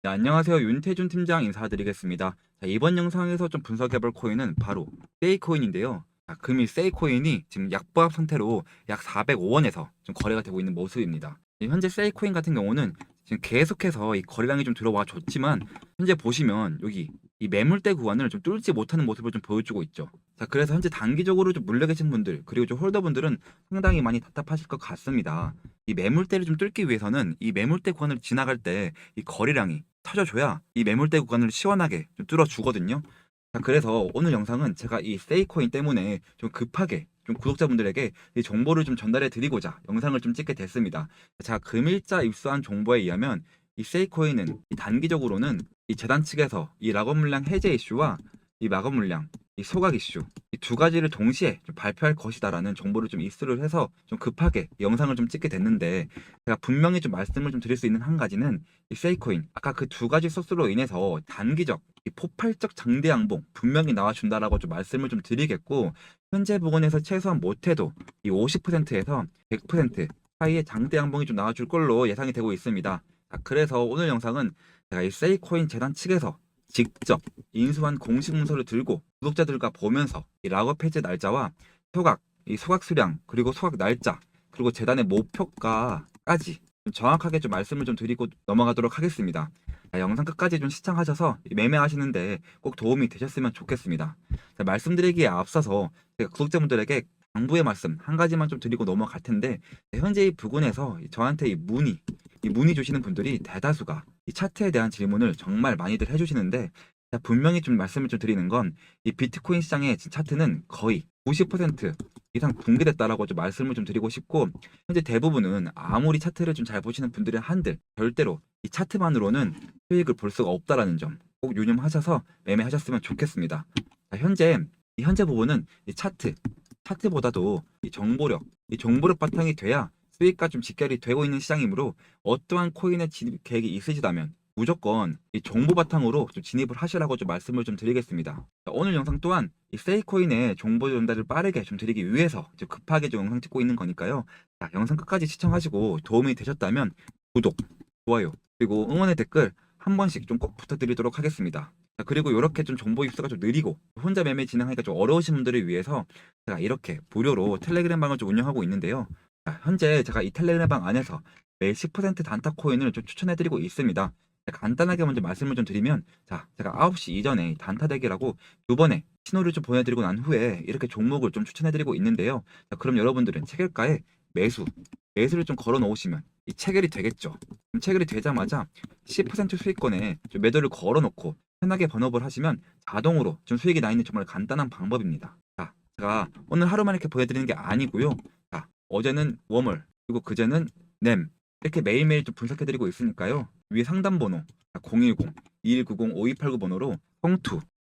네, 안녕하세요. 윤태준 팀장 인사드리겠습니다. 자, 이번 영상에서 좀 분석해볼 코인은 바로 세이코인인데요. 금일 세이코인이 지금 약보합 상태로 약 405원에서 좀 거래가 되고 있는 모습입니다. 현재 세이코인 같은 경우는 지금 계속해서 이 거래량이 좀 들어와 줬지만 현재 보시면 여기 이 매물대 구간을 좀 뚫지 못하는 모습을 좀 보여주고 있죠. 자, 그래서 현재 단기적으로 좀 물려 계신 분들 그리고 좀 홀더분들은 상당히 많이 답답하실 것 같습니다. 이 매물대를 좀 뚫기 위해서는 이 매물대 구간을 지나갈 때 이 거래량이 터져줘야 이 매물대 구간을 시원하게 좀 뚫어주거든요. 자, 그래서 오늘 영상은 제가 이 세이코인 때문에 좀 급하게 좀 구독자분들에게 이 정보를 좀 전달해 드리고자 영상을 좀 찍게 됐습니다. 제가 금일자 입수한 정보에 의하면 이 세이코인은 이 단기적으로는 이 재단 측에서 이 락업 물량 해제 이슈와 이 마감 물량, 이 소각 이슈 이 두 가지를 동시에 좀 발표할 것이다라는 정보를 좀 입수를 해서 좀 급하게 이 영상을 좀 찍게 됐는데 제가 분명히 좀 말씀을 좀 드릴 수 있는 한 가지는 이 세이코인 아까 그 두 가지 소스로 인해서 단기적 이 폭발적 장대 양봉 분명히 나와준다라고 좀 말씀을 좀 드리겠고 현재 부근에서 최소한 못해도 이 50%에서 100% 사이의 장대 양봉이 좀 나와줄 걸로 예상이 되고 있습니다. 자, 그래서 오늘 영상은 제가 이 세이코인 재단 측에서 직접 인수한 공식 문서를 들고 구독자들과 보면서 이 락업 해제 날짜와 소각, 이 소각 수량 그리고 소각 날짜 그리고 재단의 목표가까지 좀 정확하게 좀 말씀을 좀 드리고 넘어가도록 하겠습니다. 자, 영상 끝까지 좀 시청하셔서 매매하시는데 꼭 도움이 되셨으면 좋겠습니다. 자, 말씀드리기에 앞서서 제가 구독자분들에게 당부의 말씀 한 가지만 좀 드리고 넘어갈 텐데 현재 이 부근에서 저한테 이 문의 주시는 분들이 대다수가 이 차트에 대한 질문을 정말 많이들 해주시는데 자, 분명히 좀 말씀을 좀 드리는 건 이 비트코인 시장의 차트는 거의 90% 이상 붕괴됐다라고 좀 말씀을 좀 드리고 싶고 현재 대부분은 아무리 차트를 좀 잘 보시는 분들의 한들 절대로 이 차트만으로는 수익을 볼 수가 없다라는 점 꼭 유념하셔서 매매하셨으면 좋겠습니다. 자, 현재 부분은 이 차트보다도 이 정보력 바탕이 돼야 수익과 좀 직결이 되고 있는 시장이므로 어떠한 코인에 진입 계획이 있으시다면 무조건 이 정보 바탕으로 좀 진입을 하시라고 좀 말씀을 좀 드리겠습니다. 자, 오늘 영상 또한 이 세이코인의 정보 전달을 빠르게 좀 드리기 위해서 이제 급하게 좀 영상 찍고 있는 거니까요. 자, 영상 끝까지 시청하시고 도움이 되셨다면 구독, 좋아요, 그리고 응원의 댓글 한 번씩 좀 꼭 부탁드리도록 하겠습니다. 자, 그리고 이렇게 좀 정보 입수가 좀 느리고 혼자 매매 진행하기가 좀 어려우신 분들을 위해서 제가 이렇게 무료로 텔레그램 방을 좀 운영하고 있는데요. 자, 현재 제가 이 텔레그램 방 안에서 매일 10% 단타 코인을 좀 추천해드리고 있습니다. 자, 간단하게 먼저 말씀을 좀 드리면, 자, 제가 9시 이전에 단타 대기라고 두 번의 신호를 좀 보내드리고 난 후에 이렇게 종목을 좀 추천해드리고 있는데요. 자, 그럼 여러분들은 체결가에 매수를 좀 걸어 놓으시면 이 체결이 되겠죠. 그럼 체결이 되자마자 10% 수익권에 좀 매도를 걸어 놓고 편하게 번업을 하시면 자동으로 좀 수익이 나 있는 정말 간단한 방법입니다. 자, 제가 오늘 하루만 이렇게 보여드리는 게 아니고요. 자, 어제는 웜을 그리고 그제는 램 이렇게 매일매일 좀 분석해드리고 있으니까요. 위에 상담 번호 010-2190-5289 번호로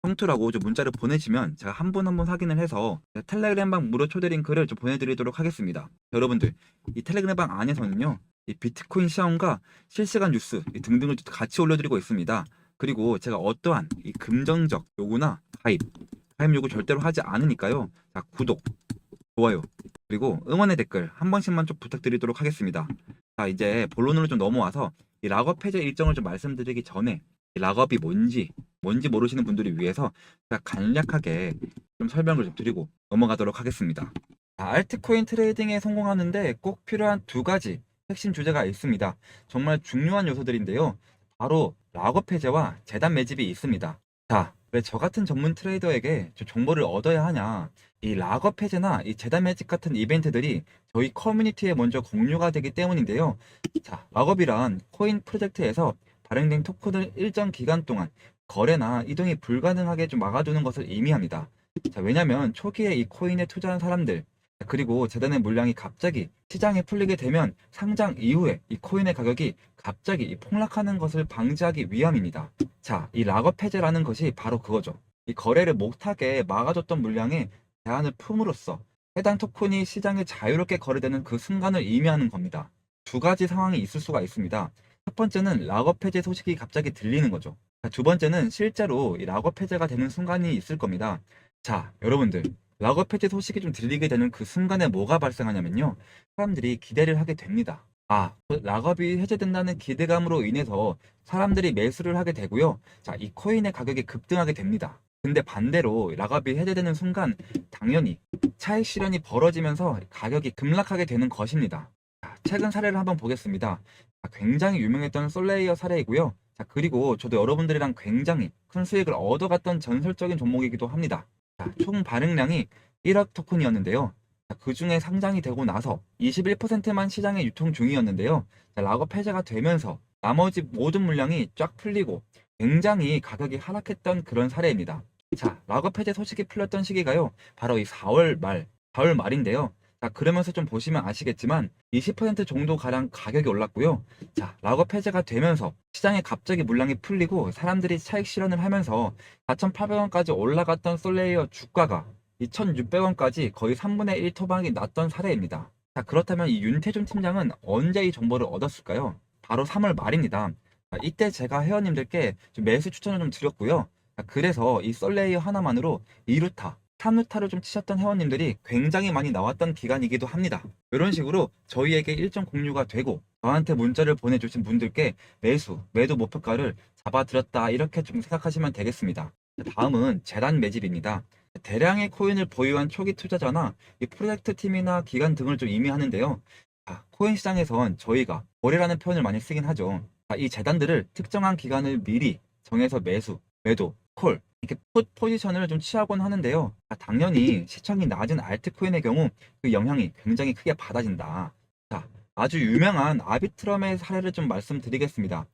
성투라고 좀 문자를 보내시면 제가 한 분 한 분 확인을 해서 텔레그램방 무료 초대 링크를 좀 보내드리도록 하겠습니다. 여러분들 이 텔레그램방 안에서는요. 이 비트코인 시황과 실시간 뉴스 등등을 같이 올려드리고 있습니다. 그리고 제가 어떠한 이 금전적 요구나 가입 요구 절대로 하지 않으니까요. 자, 구독, 좋아요, 그리고 응원의 댓글 한 번씩만 좀 부탁드리도록 하겠습니다. 자, 이제 본론으로 좀 넘어와서 이 락업 해제 일정을 좀 말씀드리기 전에 이 락업이 뭔지 모르시는 분들을 위해서 제가 간략하게 좀 설명을 좀 드리고 넘어가도록 하겠습니다. 자, 알트코인 트레이딩에 성공하는데 꼭 필요한 두 가지 핵심 주제가 있습니다. 정말 중요한 요소들인데요. 바로 락업 해제와 재단 매집이 있습니다. 자, 왜 저 같은 전문 트레이더에게 저 정보를 얻어야 하냐? 이 락업 해제나 이 재단 매집 같은 이벤트들이 저희 커뮤니티에 먼저 공유가 되기 때문인데요. 자, 락업이란 코인 프로젝트에서 발행된 토큰을 일정 기간 동안 거래나 이동이 불가능하게 좀 막아두는 것을 의미합니다. 자, 왜냐면 초기에 이 코인에 투자한 사람들, 그리고 재단의 물량이 갑자기 시장에 풀리게 되면 상장 이후에 이 코인의 가격이 갑자기 폭락하는 것을 방지하기 위함입니다. 자, 이 락업 해제라는 것이 바로 그거죠. 이 거래를 못하게 막아줬던 물량에 제한을 품으로써 해당 토큰이 시장에 자유롭게 거래되는 그 순간을 의미하는 겁니다. 두 가지 상황이 있을 수가 있습니다. 첫 번째는 락업 해제 소식이 갑자기 들리는 거죠. 자, 두 번째는 실제로 이 락업 해제가 되는 순간이 있을 겁니다. 자, 여러분들, 락업 해제 소식이 좀 들리게 되는 그 순간에 뭐가 발생하냐면요. 사람들이 기대를 하게 됩니다. 락업이 해제된다는 기대감으로 인해서 사람들이 매수를 하게 되고요. 자, 이 코인의 가격이 급등하게 됩니다. 근데 반대로 락업이 해제되는 순간 당연히 차익 실현이 벌어지면서 가격이 급락하게 되는 것입니다. 자, 최근 사례를 한번 보겠습니다. 자, 굉장히 유명했던 솔레이어 사례이고요. 자, 그리고 저도 여러분들이랑 굉장히 큰 수익을 얻어갔던 전설적인 종목이기도 합니다. 자, 총 발행량이 1억 토큰이었는데요. 그 중에 상장이 되고 나서 21%만 시장에 유통 중이었는데요. 락업 해제가 되면서 나머지 모든 물량이 쫙 풀리고 굉장히 가격이 하락했던 그런 사례입니다. 자, 락업 해제 소식이 풀렸던 시기가요. 바로 이 4월 말, 4월 말인데요. 자, 그러면서 좀 보시면 아시겠지만 20% 정도 가량 가격이 올랐고요. 자, 락업 해제가 되면서 시장에 갑자기 물량이 풀리고 사람들이 차익 실현을 하면서 4,800원까지 올라갔던 솔레이어 주가가 2,600원까지 거의 3분의 1 토막이 났던 사례입니다. 자, 그렇다면 이 윤태준 팀장은 언제 이 정보를 얻었을까요? 바로 3월 말입니다. 자, 이때 제가 회원님들께 좀 매수 추천을 좀 드렸고요. 자, 그래서 이 썰레이어 하나만으로 2루타, 3루타를 좀 치셨던 회원님들이 굉장히 많이 나왔던 기간이기도 합니다. 이런 식으로 저희에게 일정 공유가 되고 저한테 문자를 보내주신 분들께 매도 목표가를 잡아드렸다 이렇게 좀 생각하시면 되겠습니다. 다음은 재단 매집입니다. 대량의 코인을 보유한 초기 투자자나 이 프로젝트 팀이나 기관 등을 좀 의미하는데요. 코인 시장에선 저희가 거래라는 표현을 많이 쓰긴 하죠. 이 재단들을 특정한 기간을 미리 정해서 매도, 콜 이렇게 풋 포지션을 좀 취하곤 하는데요. 당연히 시청이 낮은 알트코인의 경우 그 영향이 굉장히 크게 받아진다. 자, 아주 유명한 아비트럼의 사례를 좀 말씀드리겠습니다.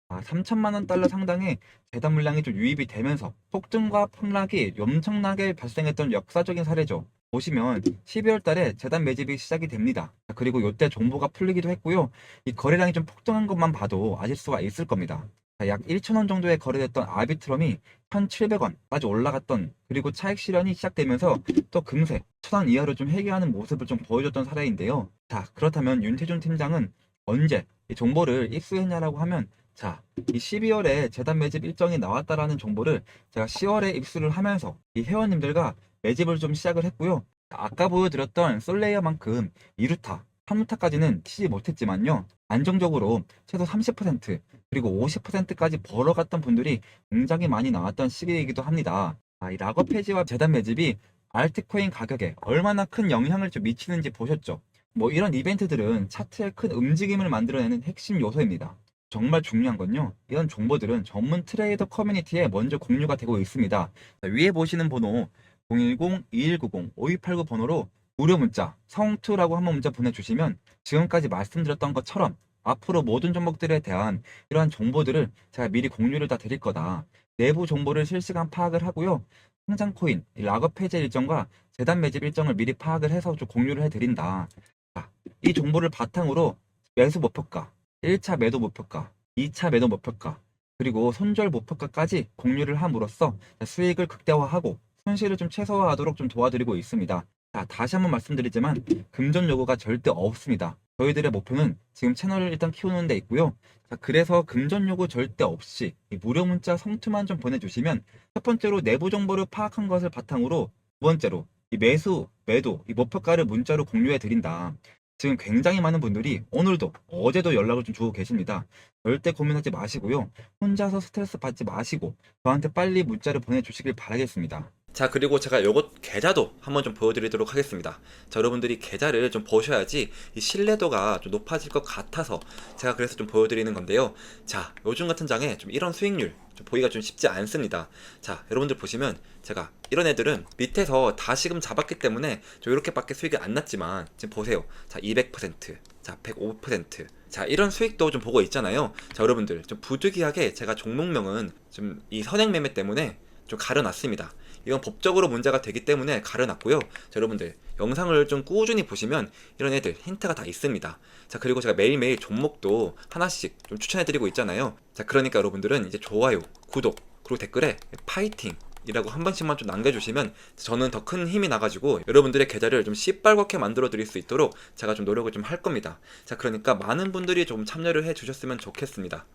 3천만 원 달러 상당의 재단 물량이 좀 유입이 되면서 폭등과 폭락이 엄청나게 발생했던 역사적인 사례죠. 보시면 12월 달에 재단 매집이 시작이 됩니다. 그리고 이때 정보가 풀리기도 했고요. 이 거래량이 좀 폭등한 것만 봐도 아실 수가 있을 겁니다. 약 1,000원 정도에 거래됐던 아비트럼이 1,700원까지 올라갔던, 그리고 차익 실현이 시작되면서 또 금세 1,000원 이하로 좀 회귀하는 모습을 좀 보여줬던 사례인데요. 자, 그렇다면 윤태준 팀장은 언제 이 정보를 입수했냐라고 하면, 자, 이 12월에 재단 매집 일정이 나왔다라는 정보를 제가 10월에 입수를 하면서 이 회원님들과 매집을 좀 시작을 했고요. 아까 보여드렸던 솔레이어만큼 2루타, 3루타까지는 치지 못했지만요. 안정적으로 최소 30% 그리고 50%까지 벌어갔던 분들이 굉장히 많이 나왔던 시기이기도 합니다. 이 락업 폐지와 재단 매집이 알트코인 가격에 얼마나 큰 영향을 좀 미치는지 보셨죠? 뭐 이런 이벤트들은 차트에 큰 움직임을 만들어내는 핵심 요소입니다. 정말 중요한 건요, 이런 정보들은 전문 트레이더 커뮤니티에 먼저 공유가 되고 있습니다. 자, 위에 보시는 번호 010-2190-5289 번호로 무료 문자 성투라고 한번 문자 보내주시면 지금까지 말씀드렸던 것처럼 앞으로 모든 종목들에 대한 이러한 정보들을 제가 미리 공유를 다 드릴 거다. 내부 정보를 실시간 파악을 하고요. 상장 코인, 락업 해제 일정과 재단 매집 일정을 미리 파악을 해서 좀 공유를 해드린다. 자, 이 정보를 바탕으로 매수 목표가, 1차 매도 목표가, 2차 매도 목표가, 그리고 손절 목표가까지 공유를 함으로써 수익을 극대화하고 손실을 좀 최소화하도록 좀 도와드리고 있습니다. 자, 다시 한번 말씀드리지만 금전 요구가 절대 없습니다. 저희들의 목표는 지금 채널을 일단 키우는 데 있고요. 자, 그래서 금전 요구 절대 없이 이 무료 문자 성투만 좀 보내주시면 첫 번째로 내부 정보를 파악한 것을 바탕으로, 두 번째로 이 매수, 매도, 이 목표가를 문자로 공유해 드린다. 지금 굉장히 많은 분들이 오늘도 어제도 연락을 좀 주고 계십니다. 절대 고민하지 마시고요. 혼자서 스트레스 받지 마시고 저한테 빨리 문자를 보내주시길 바라겠습니다. 자, 그리고 제가 요것 계좌도 한번 좀 보여드리도록 하겠습니다. 자, 여러분들이 계좌를 좀 보셔야지 이 신뢰도가 좀 높아질 것 같아서 제가 그래서 좀 보여드리는 건데요. 자, 요즘 같은 장에 좀 이런 수익률 좀 보기가 좀 쉽지 않습니다. 자, 여러분들 보시면 제가 이런 애들은 밑에서 다시금 잡았기 때문에 좀 이렇게밖에 수익이 안 났지만 지금 보세요. 자, 200%, 자, 105%. 자, 이런 수익도 좀 보고 있잖아요. 자, 여러분들 좀 부득이하게 제가 종목명은 좀 이 선행 매매 때문에 좀 가려놨습니다. 이건 법적으로 문제가 되기 때문에 가려놨고요. 자, 여러분들 영상을 좀 꾸준히 보시면 이런 애들 힌트가 다 있습니다. 자, 그리고 제가 매일매일 종목도 하나씩 좀 추천해드리고 있잖아요. 자, 그러니까 여러분들은 이제 좋아요, 구독, 그리고 댓글에 파이팅 이라고 한 번씩만 좀 남겨주시면 저는 더 큰 힘이 나가지고 여러분들의 계좌를 좀 시뻘겋게 만들어 드릴 수 있도록 제가 좀 노력을 좀 할 겁니다. 자, 그러니까 많은 분들이 좀 참여를 해 주셨으면 좋겠습니다.